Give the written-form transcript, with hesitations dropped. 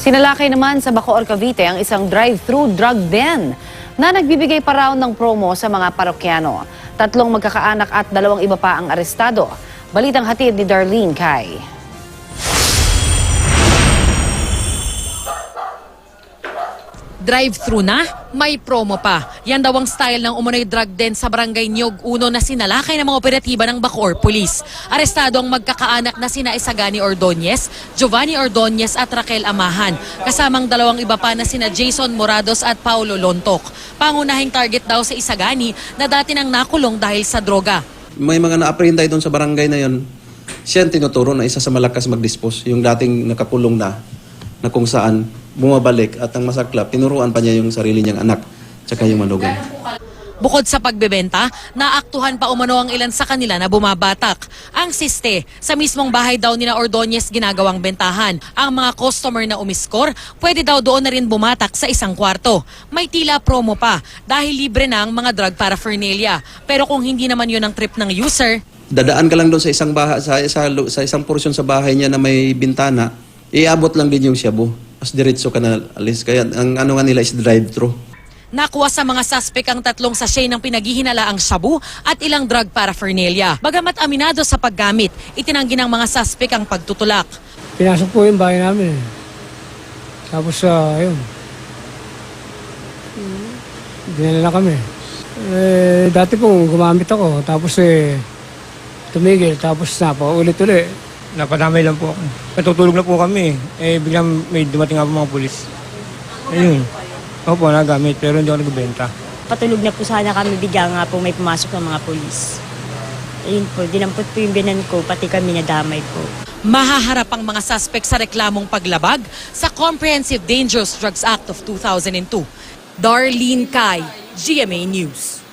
Sinalakay naman sa Bacoor, Cavite ang isang drive-thru drug den na nagbibigay pa raw ng promo sa mga parokyano. 3 magkakaanak at 2 iba pa ang arestado. Balitang hatid ni Darlene Kai. Drive-thru na, may promo pa. Yan daw ang style ng umunoy drug den sa Barangay Nyog 1 na sinalakay ng mga operatiba ng Bacoor Police. Arestado ang magkakaanak na sina Isagani Ordonez, Giovanni Ordonez at Raquel Amahan. Kasamang 2 iba pa na sina Jason Morados at Paulo Lontok. Pangunahing target daw sa Isagani na dati nang nakulong dahil sa droga. May mga na-apprehend doon sa barangay na yon. Siya ang tinuturo na isa sa malakas mag-dispose. Yung dating nakakulong na kung saan bumabalik at ang masaklap, tinuruan pa niya yung sarili niyang anak tsaka yung manugang. Bukod sa pagbebenta, naaktuhan pa umano ang ilan sa kanila na bumabatak. Ang siste, sa mismong bahay daw nina Ordonez ginagawang bentahan. Ang mga customer na umiskor, pwede daw doon na rin bumatak sa isang kwarto. May tila promo pa dahil libre na ang mga drug paraphernalia. Pero kung hindi naman yun ang trip ng user, Dadaan ka lang doon sa isang bahay, sa isang porsyon sa bahay niya na may bintana, iabot lang din yung shabu. As diretso ka na alis. Kaya ang ano nga nila is drive-thru. nakuha sa mga suspect ang 3 sachet ng pinaghihinalaang shabu at ilang drug paraphernalia. Bagamat aminado sa paggamit, itinanggi ng mga suspect ang pagtutulak. Pinasok po yung bahay namin. Tapos, ayun. Dinala kami. Dati po gumamit ako. Tapos, tumigil. Tapos, ulit-ulit. Napadamay lang po ako. Natutulog na po kami. Biglang may dumating nga po mga pulis. Ayun. Opo, nagamit. Pero hindi ako nagbenta. Patulog na po sana kami, bigla nga po may pumasok ng mga pulis. Ayun po, dinampot po yung binan ko, pati kami nadamay po. Mahaharap ang mga suspect sa reklamong paglabag sa Comprehensive Dangerous Drugs Act of 2002. Darlene Kai, GMA News.